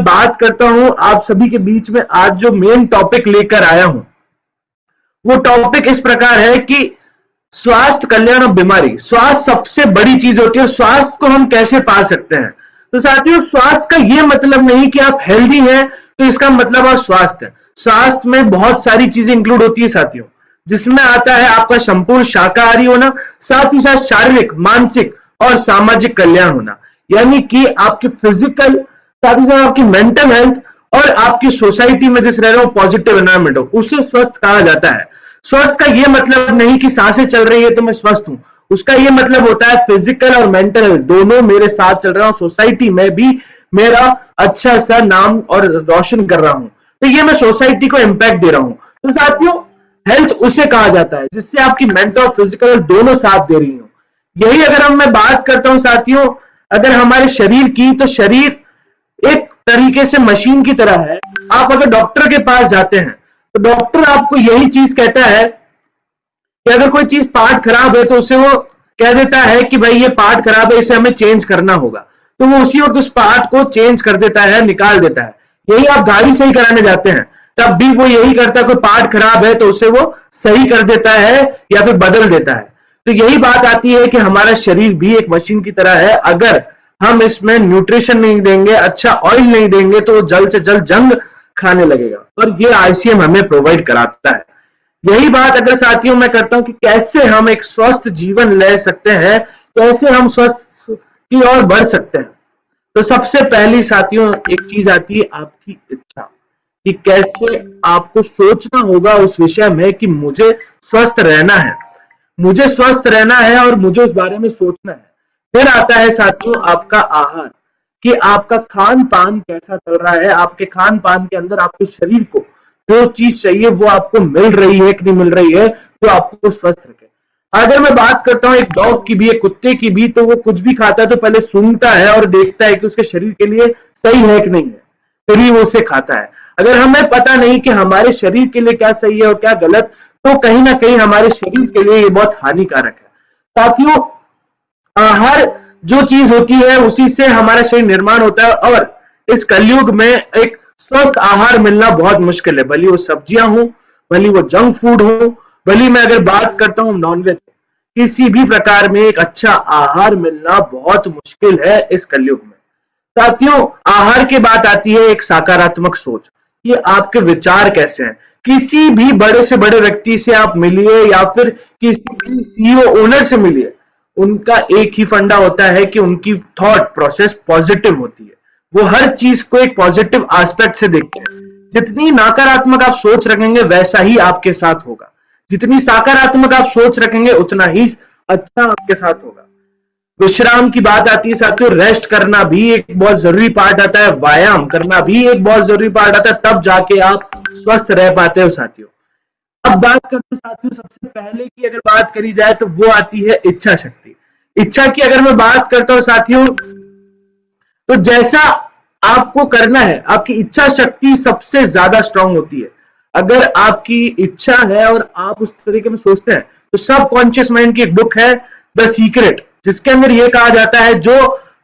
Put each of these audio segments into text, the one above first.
मैं बात करता हूं आप सभी के बीच में, आज जो मेन टॉपिक लेकर आया हूं वो टॉपिक इस प्रकार है कि स्वास्थ्य, कल्याण और बीमारी। स्वास्थ्य सबसे बड़ी चीज होती है, स्वास्थ्य को हम कैसे पा सकते हैं। तो साथियों, स्वास्थ्य का यह मतलब नहीं कि आप हेल्दी हैं तो इसका मतलब आप स्वास्थ्य है। स्वास्थ्य में बहुत सारी चीजें इंक्लूड होती है साथियों, जिसमें आता है आपका संपूर्ण शाकाहारी होना, साथ ही साथ शारीरिक, मानसिक और सामाजिक कल्याण होना, यानी कि आपकी फिजिकल, साथ ही साथ आपकी मेंटल हेल्थ और आपकी सोसाइटी में जिस रह रहे हो पॉजिटिव एनवायरमेंट हो, उसे स्वस्थ कहा जाता है। स्वस्थ का यह मतलब नहीं कि सांसें चल रही है तो मैं स्वस्थ हूं, उसका यह मतलब होता है फिजिकल और मेंटल हेल्थ दोनों मेरे साथ चल रहा हूं, सोसाइटी में भी मेरा अच्छा सा नाम और रोशन कर रहा हूं, तो ये मैं सोसाइटी को इंपैक्ट दे रहा हूं। तो साथियों, हेल्थ उसे कहा जाता है जिससे आपकी मेंटल और फिजिकल दोनों साथ दे रही हो। यही अगर मैं बात करता हूं साथियों, अगर हमारे शरीर की, तो शरीर एक तरीके से मशीन की तरह है। आप अगर डॉक्टर के पास जाते हैं तो डॉक्टर आपको यही चीज कहता है कि अगर कोई चीज पार्ट खराब है तो उसे वो कह देता है कि भाई ये पार्ट खराब है, इसे हमें चेंज करना होगा, तो वो उसी वक्त उस पार्ट को चेंज कर देता है, निकाल देता है। यही आप गाड़ी सही कराने जाते हैं तब भी वो यही करता है, कोई पार्ट खराब है तो उसे वो सही कर देता है या फिर बदल देता है। तो यही बात आती है कि हमारा शरीर भी एक मशीन की तरह है, अगर हम इसमें न्यूट्रिशन नहीं देंगे, अच्छा ऑयल नहीं देंगे, तो वो जल्द से जल्द जंग खाने लगेगा, और ये आईसीएम हमें प्रोवाइड कराता है। यही बात अगर साथियों मैं करता हूं कि कैसे हम एक स्वस्थ जीवन ले सकते हैं, कैसे हम स्वस्थ की ओर बढ़ सकते हैं, तो सबसे पहली साथियों एक चीज आती है आपकी इच्छा, कि कैसे आपको सोचना होगा उस विषय में कि मुझे स्वस्थ रहना है, मुझे स्वस्थ रहना है और मुझे उस बारे में सोचना है। फिर आता है साथियों आपका आहार, कि आपका खान पान कैसा चल रहा है, आपके खान पान के अंदर आपके शरीर को जो चीज चाहिए वो आपको मिल रही है कि नहीं मिल रही है, तो आपको स्वस्थ रखे। अगर मैं बात करता हूं एक डॉग की भी, एक कुत्ते की भी, तो वो कुछ भी खाता है तो पहले सुनता है और देखता है कि उसके शरीर के लिए सही है कि नहीं है, फिर ही वो उसे खाता है। अगर हमें पता नहीं कि हमारे शरीर के लिए क्या सही है और क्या गलत, तो कहीं ना कहीं हमारे शरीर के लिए ये बहुत हानिकारक है। साथियों, आहार जो चीज होती है उसी से हमारा शरीर निर्माण होता है, और इस कलयुग में एक स्वस्थ आहार मिलना बहुत मुश्किल है, भले वो सब्जियां हो, भले वो जंक फूड हो, भले मैं अगर बात करता हूं नॉनवेज, किसी भी प्रकार में एक अच्छा आहार मिलना बहुत मुश्किल है इस कलयुग में। साथियों, आहार की बात आती है एक सकारात्मक सोच, ये आपके विचार कैसे हैं। किसी भी बड़े से बड़े व्यक्ति से आप मिलिए या फिर किसी भी सीईओ, ओनर से मिलिए, उनका एक ही फंडा होता है कि उनकी थॉट प्रोसेस पॉजिटिव होती है, वो हर चीज को एक पॉजिटिव एस्पेक्ट से देखते हैं। जितनी नकारात्मक आप सोच रखेंगे वैसा ही आपके साथ होगा, जितनी सकारात्मक आप सोच रखेंगे उतना ही अच्छा आपके साथ होगा। विश्राम की बात आती है साथियों, रेस्ट करना भी एक बहुत जरूरी पार्ट आता है, व्यायाम करना भी एक बहुत जरूरी पार्ट आता है, तब जाके आप स्वस्थ रह पाते हो साथियों। अब बात करते हैं साथियों, सबसे पहले की अगर बात करी जाए तो वो आती है इच्छा शक्ति। इच्छा की अगर मैं बात करता हूं साथियों, तो जैसा आपको करना है, आपकी इच्छा शक्ति सबसे ज्यादा स्ट्रांग होती है। अगर आपकी इच्छा है और आप उस तरीके में सोचते हैं, तो सब कॉन्शियस माइंड की एक बुक है द सीक्रेट, जिसके अंदर यह कहा जाता है जो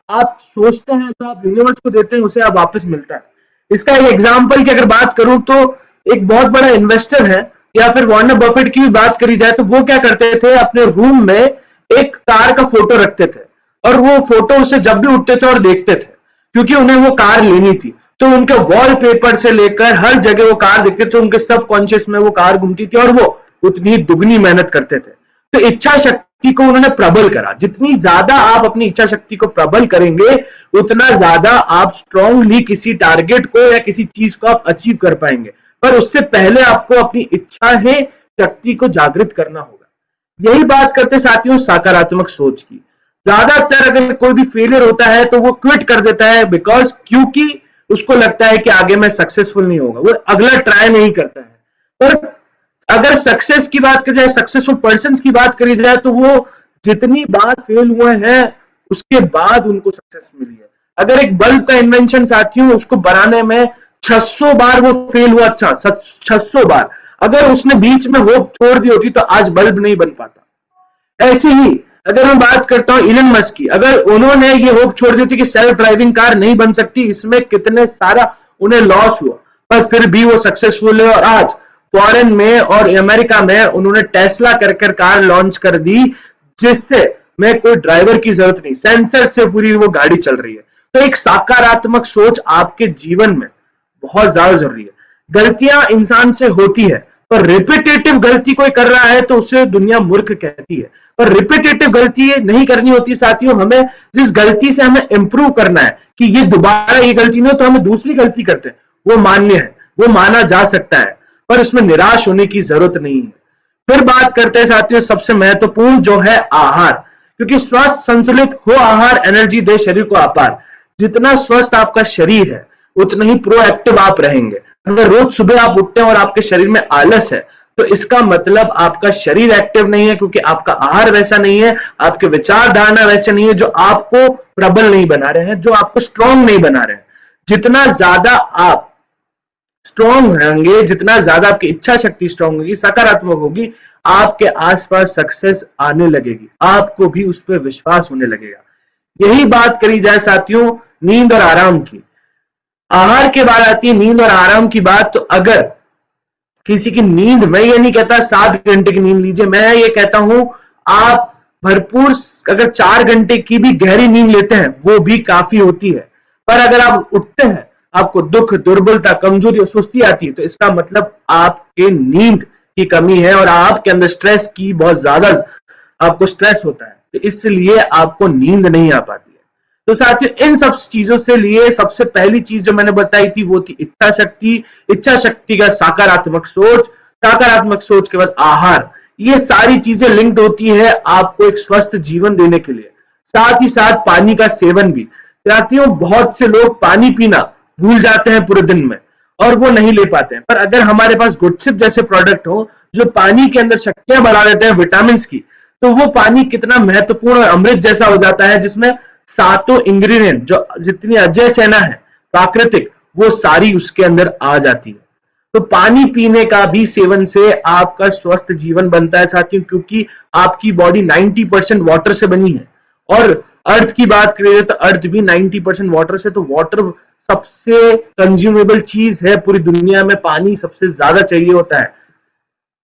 आप सोचते हैं, जो आप यूनिवर्स को देते हैं, उसे आप वापस मिलता है। इसका एक एग्जांपल की अगर बात करूं तो एक बहुत बड़ा इन्वेस्टर है, या फिर वॉर्नर बफेट की भी बात करी जाए, तो वो क्या करते थे, अपने रूम में एक कार का फोटो रखते थे, और वो फोटो उससे जब भी उठते थे और देखते थे, क्योंकि उन्हें वो कार लेनी थी, तो उनके वॉलपेपर से लेकर हर जगह वो कार दिखते थे, उनके सबकॉन्शियस में वो कार घूमती थी और वो उतनी दुगनी मेहनत करते थे। तो इच्छा शक्ति को उन्होंने प्रबल करा। जितनी ज्यादा आप अपनी इच्छा शक्ति को प्रबल करेंगे, उतना ज्यादा आप स्ट्रांगली किसी टारगेट को या किसी चीज को आप अचीव कर पाएंगे, पर उससे पहले आपको अपनी इच्छा है शक्ति को जागृत करना होगा। यही बात करते साथियों सकारात्मक सोच की। ज्यादातर अगर कोई भी फेलियर होता है तो वो क्विट कर देता है, बिकॉज क्योंकि उसको लगता है कि आगे मैं सक्सेसफुल नहीं होगा, वो अगला ट्राई नहीं करता है। पर अगर सक्सेस की बात करी जाए, सक्सेसफुल पर्सन की बात करी जाए, तो वो जितनी बार फेल हुए हैं उसके बाद उनको सक्सेस मिली है। अगर एक बल्ब का इन्वेंशन साथियों, उसको बनाने में 600 बार वो फेल हुआ, अच्छा 600 बार, अगर उसने बीच में होप छोड़ दी होती तो आज बल्ब नहीं बन पाता। ऐसे ही अगर मैं बात करता हूं इलन मस्क की, अगर उन्होंने ये होप छोड़ दी थी कि सेल्फ ड्राइविंग कार नहीं बन सकती, इसमें कितने सारा उन्हें लॉस हुआ, पर फिर भी वो सक्सेसफुल है और आज फॉरेन में और अमेरिका में उन्होंने टेस्ला कर कार लॉन्च कर दी, जिससे में कोई ड्राइवर की जरूरत नहीं, सेंसर से पूरी वो गाड़ी चल रही है। तो एक सकारात्मक सोच आपके जीवन में बहुत ज्यादा जरूरी है। गलतियां इंसान से होती है, पर रिपीटेटिव गलती कोई कर रहा है तो उसे दुनिया मूर्ख कहती है, पर रिपीटेटिव गलती नहीं करनी होती साथियों। हमें जिस गलती से हमें इंप्रूव करना है कि ये दोबारा ये गलती नहीं हो, तो हमें दूसरी गलती करते हैं, वो मान्य है, वो माना जा सकता है, पर इसमें निराश होने की जरूरत नहीं है। फिर बात करते हैं साथियों सबसे महत्वपूर्ण जो है आहार, क्योंकि स्वस्थ संतुलित हो आहार एनर्जी दे शरीर को अपार। जितना स्वस्थ आपका शरीर है उतना ही प्रोएक्टिव आप रहेंगे। अगर रोज सुबह आप उठते हैं और आपके शरीर में आलस है, तो इसका मतलब आपका शरीर एक्टिव नहीं है, क्योंकि आपका आहार वैसा नहीं है, आपके विचार धारणा वैसे नहीं है जो आपको प्रबल नहीं बना रहे हैं, जो आपको स्ट्रांग नहीं बना रहे हैं। जितना ज्यादा आप स्ट्रांग रहेंगे, जितना ज्यादा आपकी इच्छा शक्ति स्ट्रांग होगी, सकारात्मक होगी, आपके आसपास सक्सेस आने लगेगी, आपको भी उस पर विश्वास होने लगेगा। यही बात करी जाए साथियों नींद और आराम की। आहार के बाद आती है नींद और आराम की बात। तो अगर किसी की नींद, मैं ये नहीं कहता 7 घंटे की नींद लीजिए, मैं ये कहता हूं आप भरपूर अगर 4 घंटे की भी गहरी नींद लेते हैं वो भी काफी होती है। पर अगर आप उठते हैं, आपको दुख, दुर्बलता, कमजोरी और सुस्ती आती है, तो इसका मतलब आपके नींद की कमी है और आपके अंदर स्ट्रेस की बहुत ज्यादा आपको स्ट्रेस होता है, तो इसलिए आपको नींद नहीं आ पाती है। तो साथियों इन सब चीजों से लिए सबसे पहली चीज जो मैंने बताई थी वो थी इच्छा शक्ति, इच्छा शक्ति का सकारात्मक सोच, सकारात्मक सोच के बाद आहार। ये सारी चीजें लिंक्ड होती है आपको एक स्वस्थ जीवन देने के लिए। साथ ही साथ पानी का सेवन भी। साथियों बहुत से लोग पानी पीना भूल जाते हैं पूरे दिन में और वो नहीं ले पाते हैं, पर अगर हमारे पास गुडसिप जैसे प्रोडक्ट हो जो पानी के अंदर शक्तियां बढ़ा देते हैं विटामिन की, तो वो पानी कितना महत्वपूर्ण और अमृत जैसा हो जाता है, जिसमें 7 इंग्रेडिएंट जो जितनी अजय सेना है प्राकृतिक, वो सारी उसके अंदर आ जाती है। तो पानी पीने का भी सेवन से आपका स्वस्थ जीवन बनता है साथियों, क्योंकि आपकी बॉडी 90% वाटर से बनी है और अर्थ की बात करें तो अर्थ भी 90% वाटर से, तो वाटर सबसे कंज्यूमेबल चीज है पूरी दुनिया में, पानी सबसे ज्यादा चाहिए होता है।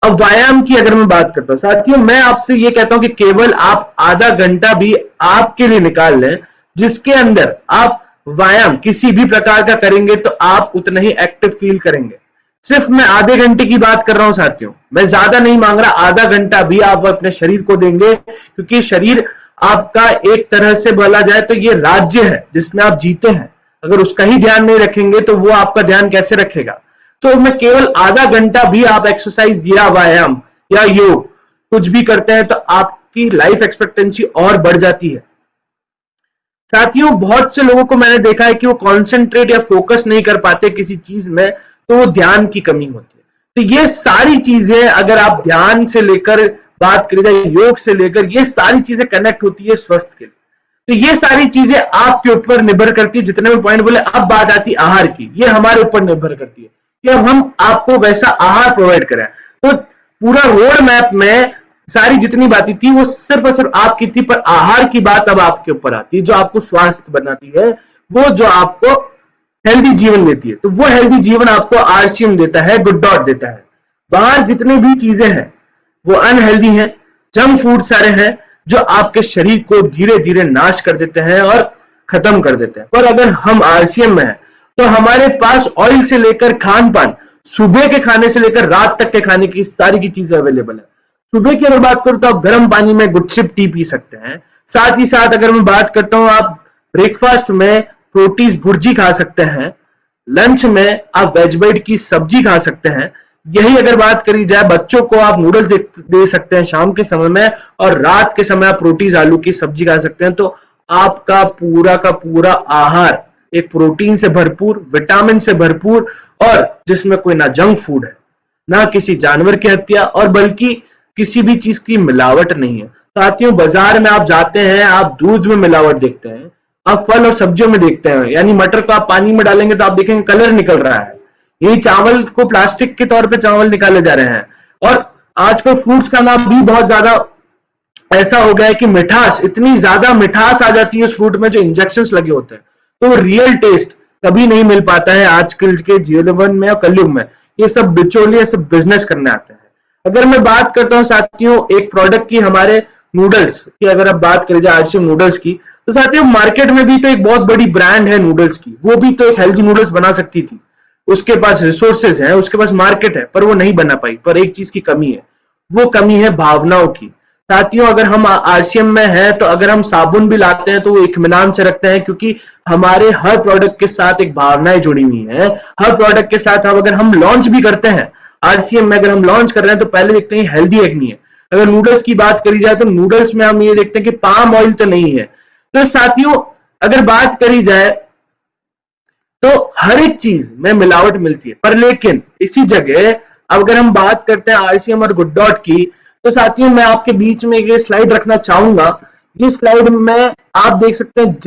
अब व्यायाम की अगर मैं बात करता हूं साथियों, मैं आपसे ये कहता हूं कि केवल आप आधा घंटा भी आपके लिए निकाल लें, जिसके अंदर आप व्यायाम किसी भी प्रकार का करेंगे तो आप उतना ही एक्टिव फील करेंगे। सिर्फ मैं आधे घंटे की बात कर रहा हूं साथियों, मैं ज्यादा नहीं मांग रहा, आधा घंटा भी आप अपने शरीर को देंगे, क्योंकि शरीर आपका एक तरह से बोला जाए तो ये राज्य है जिसमें आप जीते हैं। अगर उसका ही ध्यान नहीं रखेंगे तो वो आपका ध्यान कैसे रखेगा। तो मैं केवल आधा घंटा भी आप एक्सरसाइज या व्यायाम या योग कुछ भी करते हैं तो आपकी लाइफ एक्सपेक्टेंसी और बढ़ जाती है। साथियों बहुत से लोगों को मैंने देखा है कि वो कॉन्सेंट्रेट या फोकस नहीं कर पाते किसी चीज में, तो वो ध्यान की कमी होती है। तो ये सारी चीजें अगर आप ध्यान से लेकर बात करें जाए, योग से लेकर, ये सारी चीजें कनेक्ट होती है स्वस्थ के लिए। तो ये सारी चीजें आपके ऊपर निर्भर करती है। जितने भी पॉइंट बोले, अब बात आती है आहार की, ये हमारे ऊपर निर्भर करती है कि अब हम आपको वैसा आहार प्रोवाइड करें। तो पूरा रोड मैप में सारी जितनी बातें थी वो सिर्फ और सिर्फ आपकी थी, पर आहार की बात अब आपके ऊपर आती है, जो आपको स्वास्थ्य बनाती है, वो जो आपको हेल्दी जीवन देती है। तो वो हेल्दी जीवन आपको आरसीएम देता है, गुड डॉट देता है। बाहर जितनी भी चीजें हैं वो अनहेल्दी हैं, जंक फूड सारे हैं जो आपके शरीर को धीरे धीरे नाश कर देते हैं और खत्म कर देते हैं। पर अगर हम आरसीएम में हैं तो हमारे पास ऑयल से लेकर खान पान, सुबह के खाने से लेकर रात तक के खाने की सारी की चीजें अवेलेबल है। सुबह की अगर बात करूं तो आप गर्म पानी में गुडसिप टी पी सकते हैं। साथ ही साथ अगर मैं बात करता हूं, आप ब्रेकफास्ट में प्रोटीज भुर्जी खा सकते हैं, लंच में आप वेज ब्रेड की सब्जी खा सकते हैं। यही अगर बात करी जाए, बच्चों को आप नूडल्स दे सकते हैं शाम के समय में, और रात के समय आप प्रोटीज आलू की सब्जी खा सकते हैं। तो आपका पूरा का पूरा आहार एक प्रोटीन से भरपूर, विटामिन से भरपूर, और जिसमें कोई ना जंक फूड है, ना किसी जानवर की हत्या, और बल्कि किसी भी चीज की मिलावट नहीं है। साथियों बाजार में आप जाते हैं, आप दूध में मिलावट देखते हैं, आप फल और सब्जियों में देखते हैं, यानी मटर को आप पानी में डालेंगे तो आप देखेंगे कलर निकल रहा है। यही चावल को प्लास्टिक के तौर पे चावल निकाले जा रहे हैं, और आजकल फ्रूट्स का नाम भी बहुत ज्यादा ऐसा हो गया है कि मिठास, इतनी ज्यादा मिठास आ जाती है उस फ्रूट में जो इंजेक्शंस लगे होते हैं, तो वो रियल टेस्ट कभी नहीं मिल पाता है आजकल के जीवन में और कलयुग में। ये सब बिचौलिए सब बिजनेस करने आते हैं। अगर मैं बात करता हूं साथियों एक प्रोडक्ट की, हमारे नूडल्स की अगर आप बात करें जाए आरसीएम नूडल्स की, तो साथियों मार्केट में भी तो एक बहुत बड़ी ब्रांड है नूडल्स की, वो भी तो एक हेल्दी नूडल्स बना सकती थी, उसके पास रिसोर्सेज है, उसके पास मार्केट है, पर वो नहीं बना पाई। पर एक चीज की कमी है, वो कमी है भावनाओं की। साथियों अगर हम आरसीएम में हैं तो अगर हम साबुन भी लाते हैं तो वो इत्मीनान से रखते हैं, क्योंकि हमारे हर प्रोडक्ट के साथ एक भावनाएं जुड़ी हुई हैं। हर प्रोडक्ट के साथ अगर हम लॉन्च भी करते हैं आरसीएम में, अगर हम लॉन्च कर रहे हैं तो पहले देखते हैं हेल्दी है कि नहीं है। अगर नूडल्स की बात करी जाए तो नूडल्स में हम ये देखते हैं कि पाम ऑयल तो नहीं है। तो साथियों अगर बात करी जाए तो हर एक चीज में मिलावट मिलती है, पर लेकिन इसी जगह अगर हम बात करते हैं आरसीएम और गुड डॉट की, तो साथियों मैं आपके बीच में ये स्लाइड रखना चाहूंगा। ये स्लाइड में आप देख सकते हैं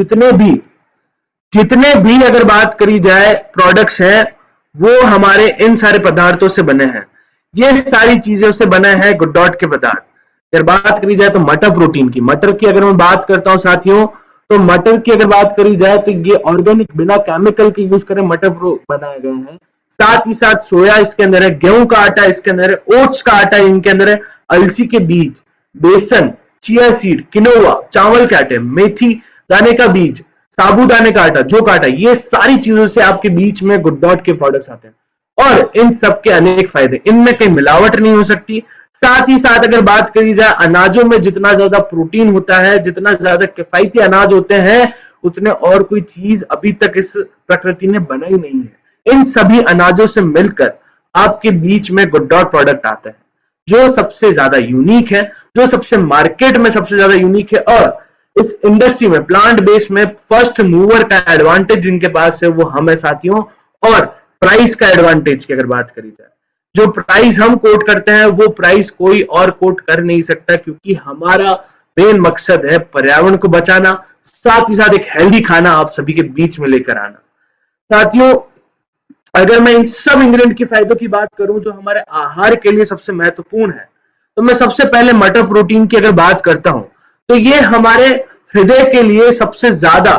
जितने भी अगर बात करी जाए प्रोडक्ट्स हैं वो हमारे इन सारे पदार्थों से बने हैं। ये सारी चीजें से बने हैं गुड डॉट के पदार्थ। अगर बात करी जाए तो मटर प्रोटीन की, मटर की अगर मैं बात करता हूं साथियों, तो मटर की अगर बात करी जाए तो ये ऑर्गेनिक बिना केमिकल के यूज करें मटर बनाए गए हैं। साथ ही साथ सोया इसके अंदर है, गेहूं का आटा इसके अंदर है, ओट्स का आटा इनके अंदर है, अलसी के बीज, बेसन, चिया सीड, किनोवा, चावल के आटे, मेथी दाने का बीज, साबूदाने का आटा, जो का आटा, ये सारी चीजों से आपके बीच में गुड डॉट के प्रोडक्ट्स आते हैं। और इन सब के अनेक फायदे, इनमें कहीं मिलावट नहीं हो सकती। साथ ही साथ अगर बात करी जाए अनाजों में जितना ज्यादा प्रोटीन होता है, जितना ज्यादा किफायती अनाज होते हैं, उतने और कोई चीज अभी तक इस प्रकृति ने बनाई नहीं है। इन सभी अनाजों से मिलकर आपके बीच में गुड डॉट प्रोडक्ट आता है जो सबसे ज्यादा यूनिक है, जो सबसे मार्केट में सबसे ज्यादा यूनिक है, और इस इंडस्ट्री में प्लांट बेस्ड में फर्स्ट मूवर का एडवांटेज जिनके पास है वो हम है साथियों। और प्राइस का एडवांटेज की अगर बात करी जाए, जो प्राइस हम कोट करते हैं वो प्राइस कोई और कोट कर नहीं सकता, क्योंकि हमारा मेन मकसद है पर्यावरण को बचाना, साथ ही साथ एक हेल्दी खाना आप सभी के बीच में लेकर आना। साथियों अगर मैं इन सब इंग्रेडिएंट के फायदों की बात करूं जो हमारे आहार के लिए सबसे महत्वपूर्ण है, तो मैं सबसे पहले मटर प्रोटीन की अगर बात करता हूं तो ये हमारे हृदय के लिए सबसे ज्यादा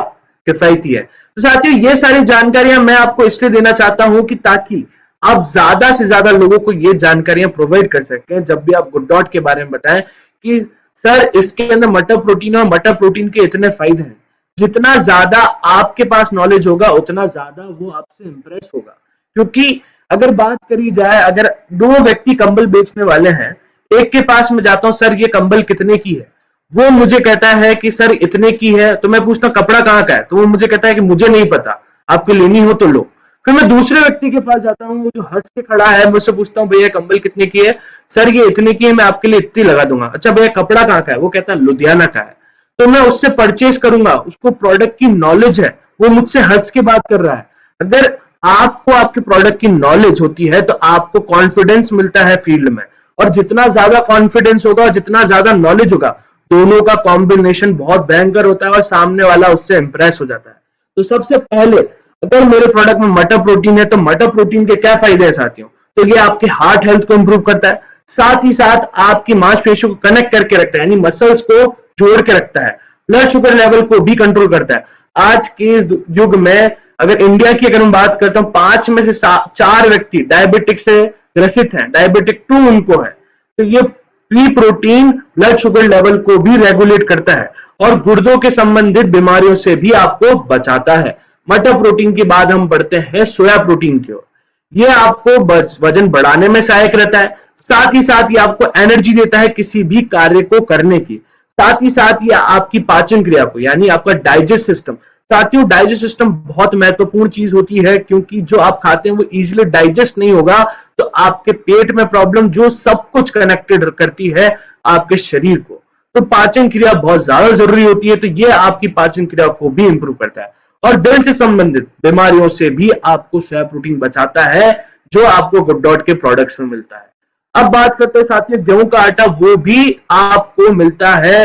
किफायती है। तो साथियों ये सारी जानकारियां मैं आपको इसलिए देना चाहता हूं कि ताकि आप ज्यादा से ज्यादा लोगों को ये जानकारियां प्रोवाइड कर सकें जब भी आप गुड डॉट के बारे में बताएं कि सर इसके अंदर मटर प्रोटीन और मटर प्रोटीन के इतने फायदे हैं। जितना ज्यादा आपके पास नॉलेज होगा उतना ज्यादा वो आपसे इंप्रेस होगा, क्योंकि अगर बात करी जाए अगर दो व्यक्ति कंबल बेचने वाले हैं, एक के पास में जाता हूं सर ये कंबल कितने की है, वो मुझे कहता है कि सर इतने की है, तो मैं पूछता हूं कपड़ा कहाँ का है, तो वो मुझे कहता है कि मुझे नहीं पता, आपको लेनी हो तो लो। फिर मैं दूसरे व्यक्ति के पास जाता हूँ जो हंस के खड़ा है, मुझसे पूछता हूँ भैया कंबल कितने की है, सर ये इतने की है, मैं आपके लिए इतनी लगा दूंगा। अच्छा भैया कपड़ा कहाँ का है, वो कहता है लुधियाना का है, तो मैं उससे परचेज करूंगा, उसको प्रोडक्ट की नॉलेज है, वो मुझसे हंस के बात कर रहा है। अगर आपको आपके प्रोडक्ट की नॉलेज होती है तो आपको कॉन्फिडेंस मिलता है फील्ड में, और जितना ज्यादा कॉन्फिडेंस होगा जितना ज्यादा नॉलेज होगा, दोनों का कॉम्बिनेशन बहुत भयंकर होता है और सामने वाला उससे इंप्रेस हो जाता है। तो सबसे पहले अगर मेरे प्रोडक्ट में मटर प्रोटीन है तो मटर प्रोटीन के क्या फायदे हैं साथियों, तो ये आपके हार्ट हेल्थ को इंप्रूव करता है, साथ ही साथ आपकी मांसपेशियों को कनेक्ट करके रखता है, यानी मसल्स को जोड़ के रखता है, ब्लड शुगर लेवल को भी कंट्रोल करता है। आज के इस युग में अगर इंडिया की अगर हम बात करता हूं 5 में से 4 व्यक्ति डायबिटिक से ग्रसित हैं, डायबिटिक 2 उनको है, तो ये pre protein blood sugar level को भी रेगुलेट करता है और गुर्दों के संबंधित बीमारियों से भी आपको बचाता है। मटर प्रोटीन के बाद हम बढ़ते हैं सोया प्रोटीन की ओर। ये आपको वजन बढ़ाने में सहायक रहता है, साथ ही साथ ये आपको एनर्जी देता है किसी भी कार्य को करने की, साथ ही साथ ये आपकी पाचन क्रिया को यानी आपका डाइजेस्ट सिस्टम, साथियों डाइजेस्ट सिस्टम बहुत महत्वपूर्ण चीज होती है, क्योंकि जो आप खाते हैं वो इजीली डाइजेस्ट नहीं होगा तो आपके पेट में प्रॉब्लम, जो सब कुछ कनेक्टेड करती है आपके शरीर को, तो पाचन क्रिया बहुत ज्यादा जरूरी होती है। तो ये आपकी पाचन क्रिया को भी इंप्रूव करता है और दिल से संबंधित बीमारियों से भी आपको सोया प्रोटीन बचाता है, जो आपको गुड डॉट के प्रोडक्ट्स में मिलता है। अब बात करते हैं साथियों गेहूं का आटा, वो भी आपको मिलता है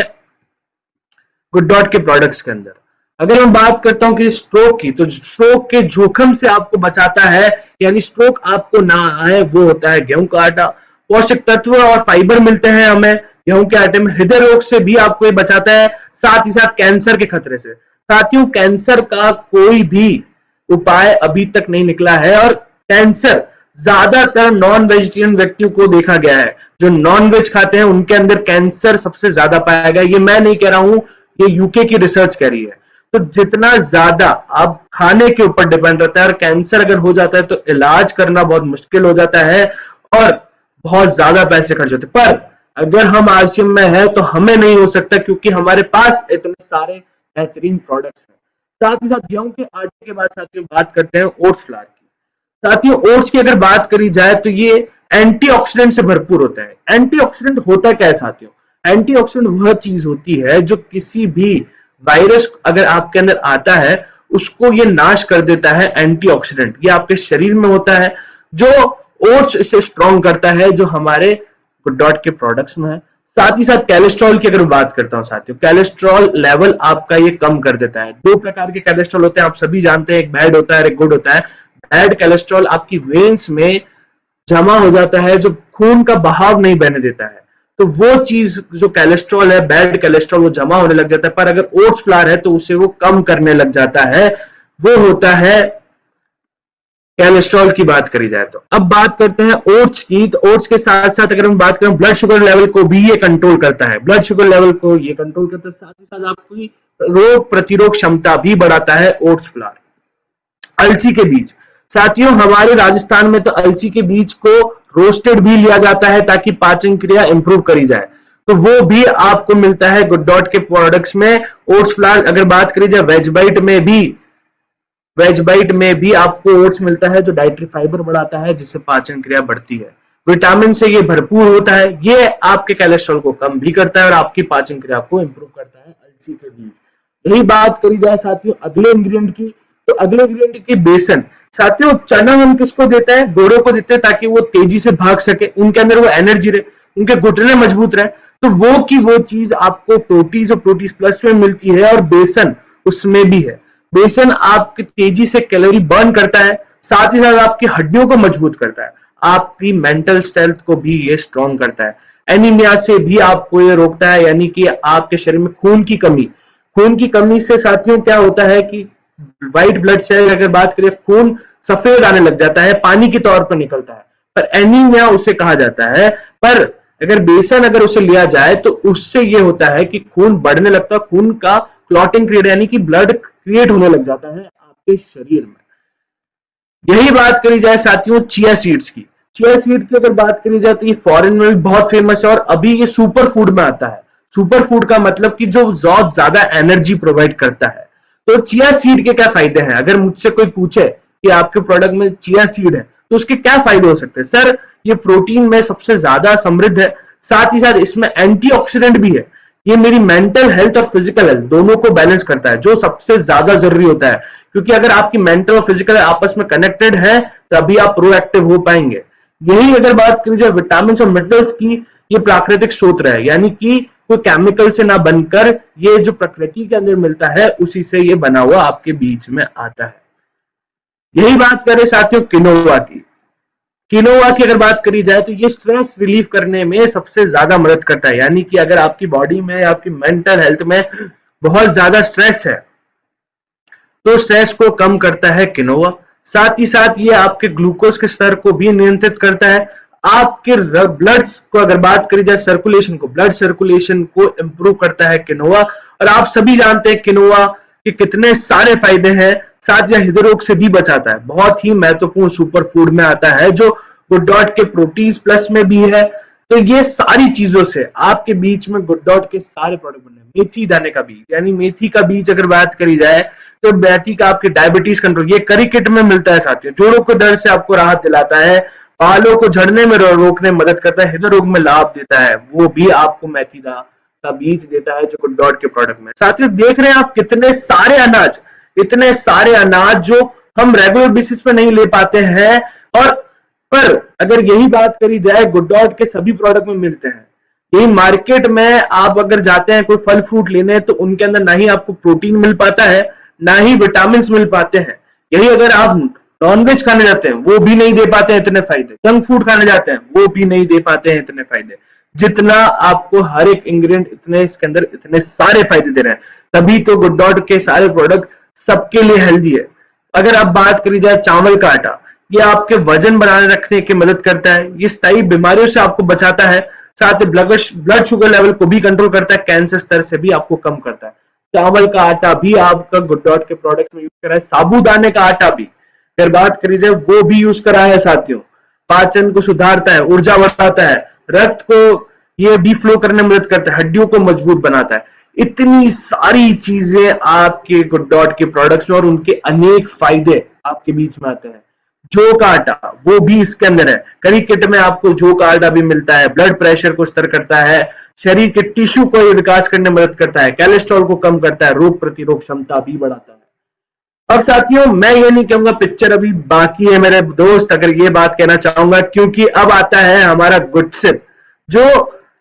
गुड डॉट के प्रोडक्ट्स के अंदर। अगर मैं बात करता हूं कि स्ट्रोक की, तो स्ट्रोक के जोखिम से आपको बचाता है, यानी स्ट्रोक आपको ना आए, वो होता है गेहूं का आटा। पोषक तत्व और फाइबर मिलते हैं हमें, गेहूं के आटे में। हृदय रोग से भी आपको ये बचाता है, साथ ही साथ कैंसर के खतरे से। साथियों, कैंसर का कोई भी उपाय अभी तक नहीं निकला है, और कैंसर ज्यादातर नॉन वेजिटेरियन व्यक्तियों को देखा गया है। जो नॉन वेज खाते हैं उनके अंदर कैंसर सबसे ज्यादा पाया गया। ये मैं नहीं कह रहा हूं, ये यूके की रिसर्च कह रही है। तो जितना ज्यादा आप खाने के ऊपर डिपेंड रहता है, और कैंसर अगर हो जाता है तो इलाज करना बहुत मुश्किल हो जाता है और बहुत ज्यादा पैसे खर्च होते हैं। पर अगर हम आरसीएम में है तो हमें नहीं हो सकता, क्योंकि हमारे पास इतने सारे बेहतरीन प्रोडक्ट्स हैं। साथ ही साथ गेहूं के आटे के बाद साथियों बात करते हैं ओट्स फ्लावर की। साथियों, ओट्स की अगर बात करी जाए तो ये एंटीऑक्सीडेंट से भरपूर होता है। एंटीऑक्सीडेंट होता क्या है साथियों? एंटीऑक्सीडेंट वह चीज होती है जो किसी भी वायरस अगर आपके अंदर आता है उसको ये नाश कर देता है। एंटीऑक्सीडेंट ये आपके शरीर में होता है, जो ओट्स इसे स्ट्रॉन्ग करता है, जो हमारे गुड डॉट के प्रोडक्ट्स में है। साथ ही साथ कोलेस्ट्रॉल की अगर बात करता हूं साथियों, कोलेस्ट्रॉल लेवल आपका ये कम कर देता है। दो प्रकार के कोलेस्ट्रॉल होते हैं, आप सभी जानते हैं, एक बैड होता है और एक गुड होता है। बैड कोलेस्ट्रॉल आपकी वेन्स में जमा हो जाता है, जो खून का बहाव नहीं बहने देता है। तो वो चीज जो कोलेस्ट्रॉल है, बैड कोलेस्ट्रॉल, वो जमा होने लग जाता है। पर अगर ओट्स फ्लावर है तो उसे वो कम करने लग जाता है। वो होता है कोलेस्ट्रॉल की बात करी जाए तो। अब बात करते हैं ओट्स की। तो ओट्स के साथ साथ अगर हम बात करें, ब्लड शुगर लेवल को भी ये कंट्रोल करता है। ब्लड शुगर लेवल को ये कंट्रोल करता है, साथ ही साथ आपकी रोग प्रतिरोध क्षमता भी बढ़ाता है ओट्स फ्लावर। अलसी के बीज साथियों, हमारे राजस्थान में तो अलसी के बीज को रोस्टेड भी लिया जाता है ताकि पाचन क्रिया इंप्रूव करी जाए। तो वो भी आपको मिलता है गुड डॉट के प्रोडक्ट्स में। ओट्स फ्लावर अगर बात करी जाए, वेज बाइट में भी आपको ओट्स मिलता है, जो डाइटरी फाइबर बढ़ाता है, जिससे पाचन क्रिया बढ़ती है। विटामिन से ये भरपूर होता है, ये आपके कोलेस्ट्रॉल को कम भी करता है और आपकी पाचन क्रिया को इंप्रूव करता है अलसी के बीज। यही बात करी जाए साथियों अगले इंग्रेडिएंट की, तो अगले इंग्रेडिएंट की बेसन। साथियों, चना हम किसको देते हैं? घोड़ों को देते हैं, ताकि वो तेजी से भाग सके, उनके अंदर वो एनर्जी रहे, उनके घुटने मजबूत रहे। तो वो की वो चीज आपको प्रोटीज और प्रोटीज प्लस में मिलती है, और बेसन उसमें भी है। बेसन आपकी तेजी से कैलोरी बर्न करता है, साथ ही साथ आपकी हड्डियों को मजबूत करता है, आपकी मेंटल स्ट्रेंथ को भी ये स्ट्रॉन्ग करता है। एनीमिया से भी आपको ये रोकता है, यानी कि आपके शरीर में खून की कमी से साथियों क्या होता है कि व्हाइट ब्लड सेल अगर बात करें, खून सफेद आने लग जाता है, पानी के तौर पर निकलता है, पर एनीमिया उसे कहा जाता है। पर अगर बेसन अगर उसे लिया जाए तो उससे ये होता है कि खून बढ़ने लगता है, खून का क्लॉटिंग क्रिएट यानी कि ब्लड क्रिएट होने लग जाता है आपके शरीर में। यही बात करी जाए साथियों चिया सीड्स की। चिया सीड की अगर बात करी जाए तो ये फॉरेन में भी बहुत फेमस है, और अभी ये सुपर फूड में आता है। सुपर फूड का मतलब कि जो बहुत ज्यादा एनर्जी प्रोवाइड करता है। तो चिया सीड के क्या फायदे हैं? अगर मुझसे कोई पूछे कि आपके प्रोडक्ट में चिया सीड है तो उसके क्या फायदे हो सकते हैं? सर, ये प्रोटीन में सबसे ज्यादा समृद्ध है, साथ ही साथ इसमें एंटीऑक्सीडेंट भी है। ये मेरी मेंटल हेल्थ और फिजिकल हेल्थ दोनों को बैलेंस करता है, जो सबसे ज्यादा जरूरी होता है, क्योंकि अगर आपकी मेंटल और फिजिकल आपस में कनेक्टेड है तभी आप प्रोएक्टिव हो पाएंगे। यही अगर बात करी जाए विटामिन और मिनरल्स की, ये प्राकृतिक स्रोत है, यानी कि कोई केमिकल से ना बनकर ये जो प्रकृति के अंदर मिलता है उसी से ये बना हुआ आपके बीच में आता है। यही बात करें साथियों किनोवा की अगर बात करी जाए तो ये स्ट्रेस रिलीफ करने में सबसे ज्यादा मदद करता है, यानी कि अगर आपकी बॉडी में, आपकी मेंटल हेल्थ में बहुत ज्यादा स्ट्रेस है तो स्ट्रेस को कम करता है किनोवा। साथ ही साथ ये आपके ग्लूकोज के स्तर को भी नियंत्रित करता है। आपके ब्लड को अगर बात करी जाए ब्लड सर्कुलेशन को इंप्रूव करता है किनोवा। और आप सभी जानते हैं किनोवा के कितने सारे फायदे हैं, साथ ही हृदय रोग से भी बचाता है। बहुत ही महत्वपूर्ण सुपर फूड में आता है, जो गुड डॉट के प्रोटीज प्लस में भी है। तो ये सारी चीजों से आपके बीच में गुड डॉट के सारे प्रोडक्ट बने। मेथी दाने का बीज, यानी मेथी का बीज अगर बात करी जाए तो मेथी का आपके डायबिटीज कंट्रोल, ये करी किट में मिलता है साथियों। जोड़ों के दर्द से आपको राहत दिलाता है, बालों को झड़ने में रोकने में मदद करता है, हृदय रोग में लाभ देता है, वो भी आपको मेथी का बीज देता है जो गुड डॉट के प्रोडक्ट में। साथियों देख रहे हैं आप कितने सारे अनाज जो हम रेगुलर बेसिस पे नहीं ले पाते हैं, और पर अगर यही बात करी जाए गुड डॉट के सभी प्रोडक्ट में मिलते हैं। यही मार्केट में आप अगर जाते हैं कोई फल फ्रूट लेने तो उनके अंदर ना ही आपको प्रोटीन मिल पाता है, ना ही विटामिन मिल पाते हैं। यही अगर आप नॉनवेज खाने जाते हैं वो भी नहीं दे पाते हैं इतने फायदे, जंक फूड खाने जाते हैं वो भी नहीं दे पाते हैं इतने फायदे, जितना आपको हर एक इंग्रेडिएंट इतने इसके अंदर इतने सारे फायदे दे रहे हैं। तभी तो गुड डॉट के सारे प्रोडक्ट सबके लिए हेल्दी है। अगर आप बात करी जाए चावल का आटा, ये आपके वजन बनाने रखने की मदद करता है, ये स्थायी बीमारियों से आपको बचाता है, साथ ही ब्लड शुगर लेवल को भी कंट्रोल करता है, कैंसर स्तर से भी आपको कम करता है। चावल का आटा भी आपका गुड डॉट के प्रोडक्ट में यूज करा है, साबूदाने का आटा भी अगर बात करी जाए वो भी यूज करा है साथियों। पाचन को सुधारता है, ऊर्जा बढ़ाता है, रक्त को ये भी फ्लो करने में मदद करता है, हड्डियों को मजबूत बनाता है। इतनी सारी चीजें आपके गुड डॉट के प्रोडक्ट्स में और उनके अनेक फायदे आपके बीच में आते हैं। जौ का आटा वो भी इसके अंदर है, करी किट में आपको जौ का आटा भी मिलता है, ब्लड प्रेशर को स्थिर करता है, शरीर के टिश्यू को विकास करने में मदद करता है, कोलेस्ट्रॉल को कम करता है, रोग प्रतिरोध क्षमता भी बढ़ाता है। अब साथियों मैं ये नहीं कहूंगा, पिक्चर अभी बाकी है मेरे दोस्त, अगर ये बात कहना चाहूंगा, क्योंकि अब आता है हमारा गुडसिप जो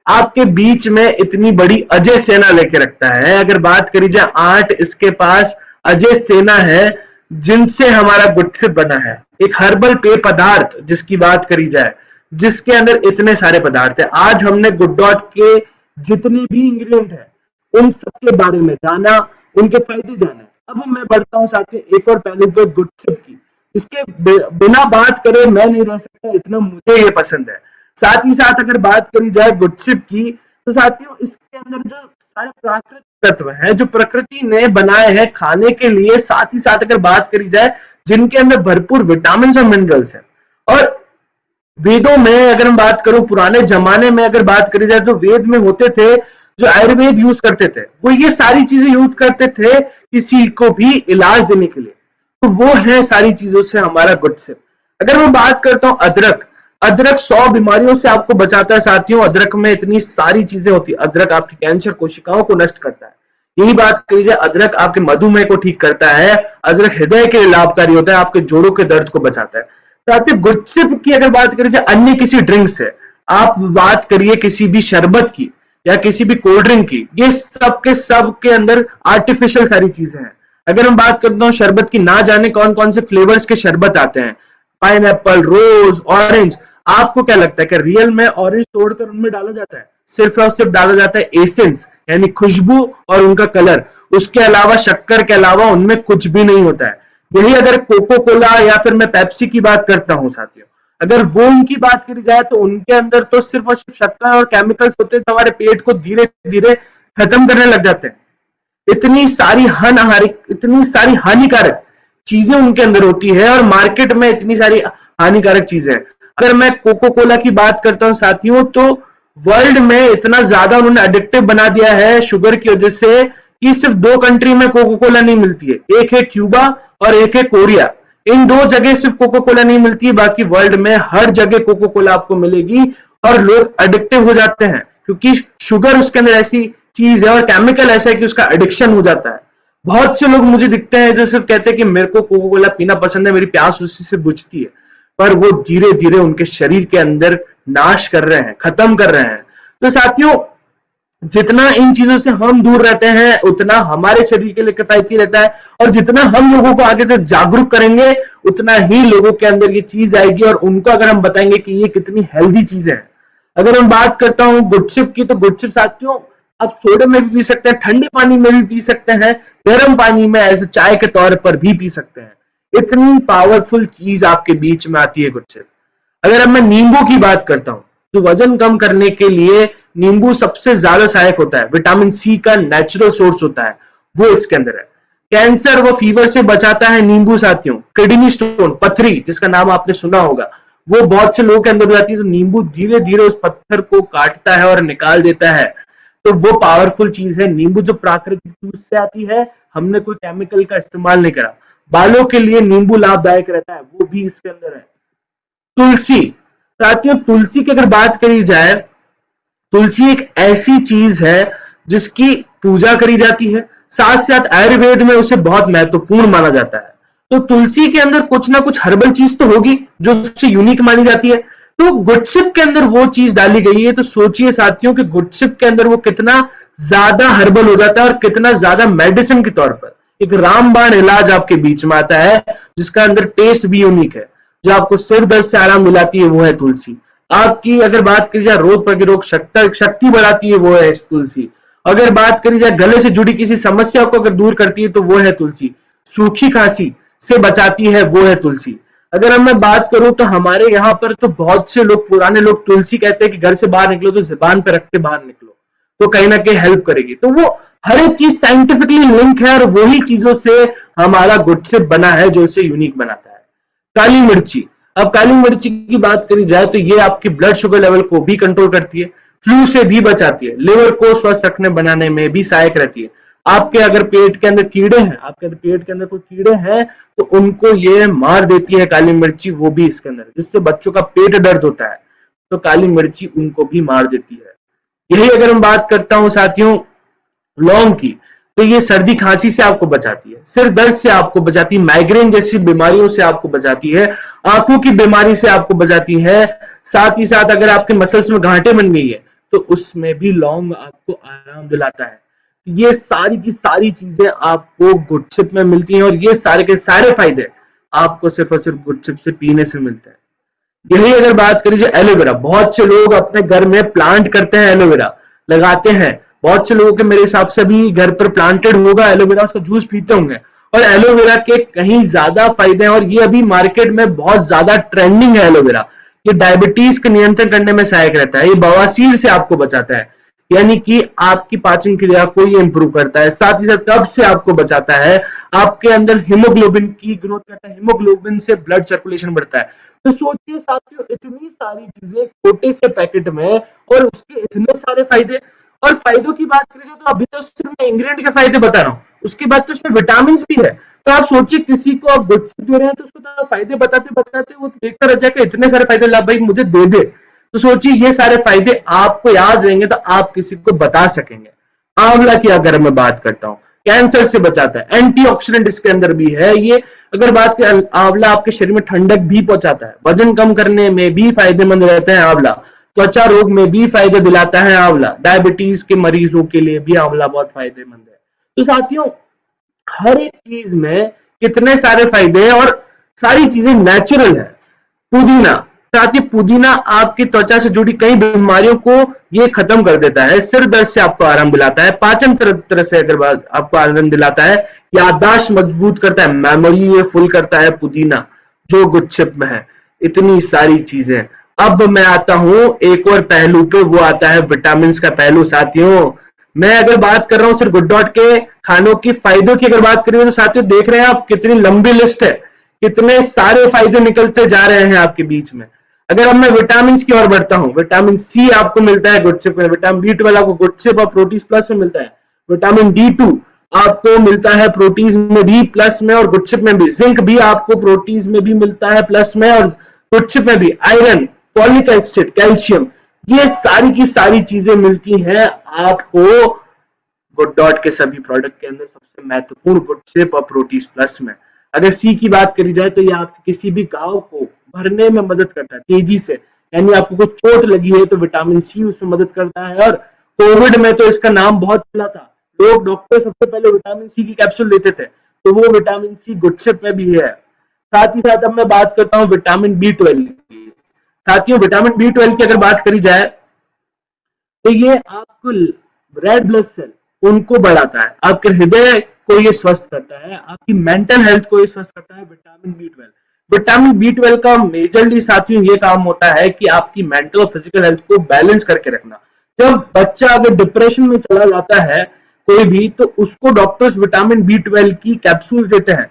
आपके बीच में इतनी बड़ी अजय सेना लेके रखता है। अगर बात करी जाए 8 इसके पास अजय सेना है जिनसे हमारा गुडसिप बना है, एक हर्बल पेय पदार्थ जिसकी बात करी जाए, जिसके अंदर इतने सारे पदार्थ है। आज हमने गुड डॉट के जितने भी इंग्रेडिएंट है उन सबके बारे में जाना, उनके फायदे जाने। अब मैं बढ़ता हूं साथ में एक और पहलू पे गुडसिप की, इसके बिना बात करे मैं नहीं रह सकता, इतना मुझे ये पसंद है। साथ ही साथ अगर बात करी जाए गुडसिप की तो साथियों इसके अंदर जो सारे प्राकृतिक तत्व हैं जो प्रकृति ने बनाए हैं खाने के लिए, साथ ही साथ अगर बात करी जाए जिनके अंदर भरपूर विटामिन और मिनरल्स हैं। और वेदों में अगर हम बात करूं, पुराने जमाने में अगर बात करी जाए जो वेद में होते थे, जो आयुर्वेद यूज करते थे, वो ये सारी चीजें यूज करते थे किसी को भी इलाज देने के लिए। तो वो है सारी चीजों से हमारा गुडसिप। अगर मैं बात करता हूं अदरक, अदरक 100 बीमारियों से आपको बचाता है साथियों। अदरक में इतनी सारी चीजें होती है। अदरक आपकी कैंसर कोशिकाओं को नष्ट करता है। यही बात करी जाए, अदरक आपके मधुमेह को ठीक करता है, अदरक हृदय के लिए लाभकारी होता है, आपके जोड़ों के दर्द को बचाता है। साथियों गुडसिप की अगर बात करी जाए अन्य किसी ड्रिंक से, आप बात करिए किसी भी शरबत की या किसी भी कोल्ड ड्रिंक की, ये सब के अंदर आर्टिफिशियल सारी चीजें हैं। अगर हम बात करता हूँ शरबत की, ना जाने कौन कौन से फ्लेवर्स के शरबत आते हैं, पाइनएप्पल, रोज, ऑरेंज। आपको क्या लगता है कि रियल में ऑरेंज तोड़कर उनमें डाला जाता है? सिर्फ और सिर्फ डाला जाता है एसेंस यानी खुशबू और उनका कलर, उसके अलावा शक्कर के अलावा उनमें कुछ भी नहीं होता है। यही अगर कोको कोला या फिर मैं पेप्सी की बात करता हूं साथियों, अगर वो उनकी बात करी जाए तो उनके अंदर तो सिर्फ और सिर्फ शक्कर और केमिकल्स होते हैं, तो हमारे पेट को धीरे धीरे खत्म करने लग जाते हैं। इतनी सारी हानिकारक चीजें उनके अंदर होती है और मार्केट में इतनी सारी हानिकारक चीजें। अगर मैं कोको कोला की बात करता हूं साथियों, तो वर्ल्ड में इतना ज्यादा उन्होंने एडिक्टिव बना दिया है शुगर की वजह से कि सिर्फ 2 कंट्री में कोको कोला नहीं मिलती है, एक है क्यूबा और एक है कोरिया। इन 2 जगह सिर्फ कोको कोला नहीं मिलती है, बाकी वर्ल्ड में हर जगह कोको कोला आपको मिलेगी और लोग एडिक्टिव हो जाते हैं क्योंकि शुगर उसके अंदर ऐसी चीज है और केमिकल ऐसा है कि उसका एडिक्शन हो जाता है। बहुत से लोग मुझे दिखते हैं जो सिर्फ कहते हैं कि मेरे को कोको कोला पीना पसंद है, मेरी प्यास उसी से बुझती है, पर वो धीरे धीरे उनके शरीर के अंदर नाश कर रहे हैं, खत्म कर रहे हैं। तो साथियों जितना इन चीजों से हम दूर रहते हैं उतना हमारे शरीर के लिए किफायती रहता है, और जितना हम लोगों को आगे तक जागरूक करेंगे उतना ही लोगों के अंदर ये चीज आएगी और उनको अगर हम बताएंगे कि ये कितनी हेल्दी चीज है। अगर हम बात करता हूं गुडसिप की, तो गुडसिप साथियों आप सोडे में भी पी सकते हैं, ठंडे पानी में भी पी सकते हैं, गर्म पानी में ऐसे चाय के तौर पर भी पी सकते हैं। इतनी पावरफुल चीज आपके बीच में आती है गुडसिप। अगर अब मैं नींबू की बात करता हूं तो वजन कम करने के लिए नींबू सबसे ज्यादा सहायक होता है। विटामिन सी का नेचुरल सोर्स होता है, वो इसके अंदर है। कैंसर व फीवर से बचाता है नींबू साथियों। किडनी स्टोन, पथरी जिसका नाम आपने सुना होगा, वो बहुत से लोगों के अंदर जाती है, तो नींबू धीरे धीरे उस पत्थर को काटता है और निकाल देता है। तो वो पावरफुल चीज है। नींबू जो प्राकृतिक चीज से आती है, हमने कोई केमिकल का इस्तेमाल नहीं करा। बालों के लिए नींबू लाभदायक रहता है, वो भी इसके अंदर है। तुलसी साथियों, तुलसी की अगर बात करी जाए, तुलसी एक ऐसी चीज है जिसकी पूजा करी जाती है, साथ साथ आयुर्वेद में उसे बहुत महत्वपूर्ण माना जाता है। तो तुलसी के अंदर कुछ ना कुछ हर्बल चीज तो होगी जो सबसे यूनिक मानी जाती है। तो गुडसिप के अंदर वो चीज डाली गई है, तो सोचिए साथियों कि गुडसिप के अंदर वो कितना ज्यादा हर्बल हो जाता है और कितना ज्यादा मेडिसिन के तौर पर एक रामबाण इलाज आपके बीच में आता है, जिसका अंदर टेस्ट भी यूनिक है। जो आपको सिर दर्द से आराम दिलाती है वो है तुलसी। आपकी अगर बात करी जाए रोग प्रतिरोधक शक्ति बढ़ाती है वो है तुलसी। अगर बात करी जाए गले से जुड़ी किसी समस्या को अगर दूर करती है तो वो है तुलसी। सूखी खांसी से बचाती है वो है तुलसी। अगर हम मैं बात करूं तो हमारे यहाँ पर तो बहुत से लोग, पुराने लोग, तुलसी कहते हैं कि घर से बाहर निकलो तो जुबान पे रख के बाहर निकलो, तो कहीं ना कहीं हेल्प करेगी। तो वो हर एक चीज साइंटिफिकली लिंक है और वही चीजों से हमारा गुड सिप बना है जो इसे यूनिक बनाता है। काली मिर्ची। अब काली मिर्ची की बात करी जाए तो ये आपकी ब्लड शुगर लेवल को भी कंट्रोल करती है, फ्लू से भी बचाती है, लिवर को स्वस्थ रखने बनाने में भी सहायक रहती है। आपके अगर पेट के अंदर कीड़े हैं, आपके पेट के अंदर कोई कीड़े हैं तो उनको ये मार देती है काली मिर्ची, वो भी इसके अंदर, जिससे बच्चों का पेट दर्द होता है तो काली मिर्ची उनको भी मार देती है। यही अगर हम बात करता हूं साथियों लौंग की, तो ये सर्दी खांसी से आपको बचाती है, सिर दर्द से आपको बचाती है, माइग्रेन जैसी बीमारियों से आपको बचाती है, आंखों की बीमारी से आपको बचाती है। साथ ही साथ अगर आपके मसल्स में गांठें बन गई है तो उसमें भी लौंग आपको आराम दिलाता है। ये सारी की सारी चीजें आपको गुड सिप में मिलती हैं और ये सारे के सारे फायदे आपको सिर्फ और सिर्फ गुड सिप से पीने से मिलते हैं। यही अगर बात करी जाए एलोवेरा, बहुत से लोग अपने घर में प्लांट करते हैं, एलोवेरा लगाते हैं। बहुत से लोगों के मेरे हिसाब से भी घर पर प्लांटेड होगा एलोवेरा, उसका जूस पीते होंगे। और एलोवेरा के कहीं ज्यादा फायदे हैं और ये अभी मार्केट में बहुत ज्यादा ट्रेंडिंग है एलोवेरा। ये डायबिटीज का नियंत्रण करने में सहायक रहता है, ये बवासीर से आपको बचाता है, यानी कि आपकी पाचन क्रिया को ये इंप्रूव करता है। साथ ही साथ कब्ज से आपको बचाता है, आपके अंदर हीमोग्लोबिन की ग्रोथ करता है, हीमोग्लोबिन से ब्लड सर्कुलेशन बढ़ता है। तो सोचिए साथियों, इतनी सारी चीजें छोटे से पैकेट में और उसके इतने सारे फायदे। और फायदों की बात करें तो अभी तो सिर्फ मैं इंग्रेडिएंट के फायदे बता रहा हूँ, उसके बाद तो इसमें विटामिन भी है। तो आप सोचिए किसी को आप गुड सिप दे रहे हैं तो उसको तो फायदे बताते बताते वो देखता रह जाएगा, इतने सारे फायदे ला भाई मुझे दे दे। तो सोचिए ये सारे फायदे आपको याद रहेंगे तो आप किसी को बता सकेंगे। आंवला की अगर मैं बात करता हूं, कैंसर से बचाता है, एंटीऑक्सीडेंट इसके अंदर भी है। ये अगर बात करें आंवला आपके शरीर में ठंडक भी पहुंचाता है, वजन कम करने में भी फायदेमंद रहता है आंवला, त्वचा रोग में भी फायदे दिलाता है आंवला, डायबिटीज के मरीजों के लिए भी आंवला बहुत फायदेमंद है। तो साथियों हर एक चीज में कितने सारे फायदे हैं और सारी चीजें नेचुरल है। पुदीना, साथ ही पुदीना आपकी त्वचा से जुड़ी कई बीमारियों को ये खत्म कर देता है, सिर दर्द से आपको आराम दिलाता है, पाचन तरह से अगर आपको आराम दिलाता है, याददाश्त मजबूत करता है, मेमोरी ये फुल करता है पुदीना जो गुड सिप में है। इतनी सारी चीजें। अब मैं आता हूं एक और पहलू पे, वो आता है विटामिन का पहलू। साथियों मैं अगर बात कर रहा हूं सिर्फ गुड डॉट के खानों की फायदों की अगर बात करें तो साथियों देख रहे हैं आप कितनी लंबी लिस्ट है, कितने सारे फायदे निकलते जा रहे हैं आपके बीच में। अगर अब मैं विटामिन की ओर बढ़ता हूं, विटामिन सी आपको मिलता है गुड सिप में, विटामिन B12 आपको गुड सिप और प्रोटीन प्लस में मिलता है, विटामिन D2 आपको मिलता है प्रोटीन में भी प्लस में और गुड सिप में भी, जिंक भी आपको प्रोटीन में भी मिलता है प्लस में और गुड सिप में भी, आयरन, फॉलिक एसिड, कैल्शियम, ये सारी की सारी चीजें मिलती हैं आपको गुड डॉट के सभी प्रोडक्ट के अंदर। सबसे महत्वपूर्ण गुड सिप और प्रोटीन प्लस में। अगर सी की बात करी जाए तो ये आपके किसी भी घाव को भरने में मदद करता है तेजी से, यानी आपको कुछ चोट लगी है तो विटामिन सी उसमें मदद करता है। और कोविड में तो इसका नाम बहुत चला था, लोग डॉक्टर सबसे पहले विटामिन सी की कैप्सूल लेते थे, तो वो विटामिन सी गुड सिप में भी है। साथ ही साथ अब मैं बात करता हूँ विटामिन B12 की। साथियों विटामिन B12 की अगर बात करी जाए तो ये आपको रेड ब्लड सेल उनको बढ़ाता है, आपके हृदय को ये स्वस्थ करता है, आपकी मेंटल हेल्थ को ये स्वस्थ करता है। विटामिन B12, विटामिन B12 का मेजरली साथियों ये काम होता है कि आपकी मेंटल और फिजिकल हेल्थ को बैलेंस करके रखना। जब बच्चा अगर डिप्रेशन में चला जाता है कोई भी, तो उसको डॉक्टर्स विटामिन B12 की कैप्सूल देते हैं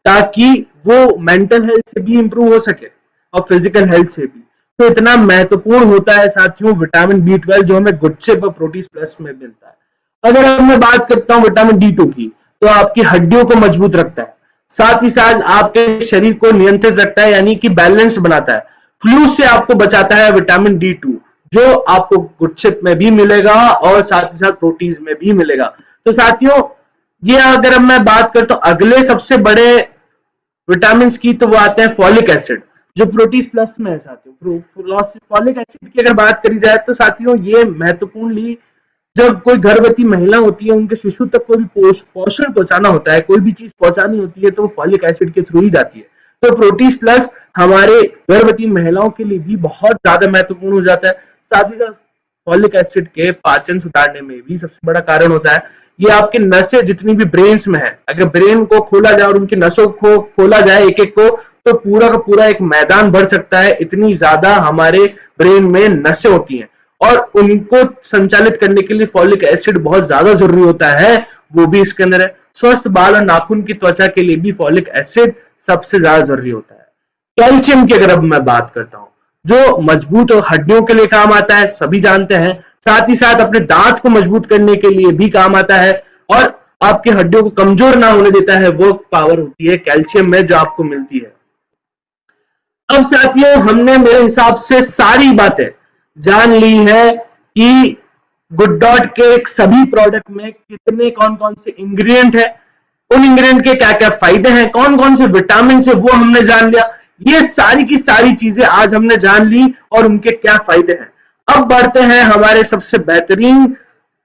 ताकि वो मेंटल हेल्थ से भी इंप्रूव हो सके और फिजिकल हेल्थ से भी। तो इतना महत्वपूर्ण होता है साथियों विटामिन B12 जो हमें गुड सिप और प्रोटीन प्लस में मिलता है। अगर मैं बात करता हूं विटामिन D2 की, तो आपकी हड्डियों को मजबूत रखता है, साथ ही साथ आपके शरीर को नियंत्रित रखता है, यानी कि बैलेंस बनाता है। फ्लू से आपको बचाता है विटामिन D2 जो आपको गुड सिप में भी मिलेगा और साथ ही साथ प्रोटीन में भी मिलेगा। तो साथियों ये अगर मैं बात करता हूं अगले सबसे बड़े विटामिन की, तो वो आते हैं फॉलिक एसिड जो प्रोटीन प्लस में है। साथियों फॉलिक एसिड की अगर बात करी जाए तो साथियों ये महत्वपूर्णली जब कोई गर्भवती महिला होती है, उनके शिशु तक कोई भी पोषण पहुंचाना होता है, कोई भी चीज पहुंचानी होती है, तो वो फॉलिक एसिड के थ्रू ही जाती है। तो प्रोटीज प्लस हमारे गर्भवती महिलाओं के लिए भी बहुत ज्यादा महत्वपूर्ण हो जाता है। साथ ही साथ फॉलिक एसिड के पाचन सुधारने में भी सबसे बड़ा कारण होता है। ये आपके नसें जितनी भी ब्रेन्स में है, अगर ब्रेन को खोला जाए और उनकी नसों को खोला जाए एक एक को, तो पूरा का पूरा एक मैदान भर सकता है। इतनी ज्यादा हमारे ब्रेन में नसें होती हैं और उनको संचालित करने के लिए फॉलिक एसिड बहुत ज्यादा जरूरी होता है, वो भी इसके अंदर है। स्वस्थ बाल और नाखून की त्वचा के लिए भी फॉलिक एसिड सबसे ज्यादा जरूरी होता है। कैल्शियम की अगर अब मैं बात करता हूं, जो मजबूत और हड्डियों के लिए काम आता है, सभी जानते हैं। साथ ही साथ अपने दांत को मजबूत करने के लिए भी काम आता है और आपकी हड्डियों को कमजोर ना होने देता है, वो पावर होती है कैल्शियम में जो आपको मिलती है। अब साथियों, हमने मेरे हिसाब से सारी बातें जान ली है कि गुड डॉट के सभी प्रोडक्ट में कितने कौन कौन से इंग्रेडिएंट है, उन इंग्रेडिएंट के क्या क्या फायदे हैं, कौन कौन से विटामिन है वो हमने जान लिया। ये सारी की सारी चीजें आज हमने जान ली और उनके क्या फायदे हैं। अब बढ़ते हैं हमारे सबसे बेहतरीन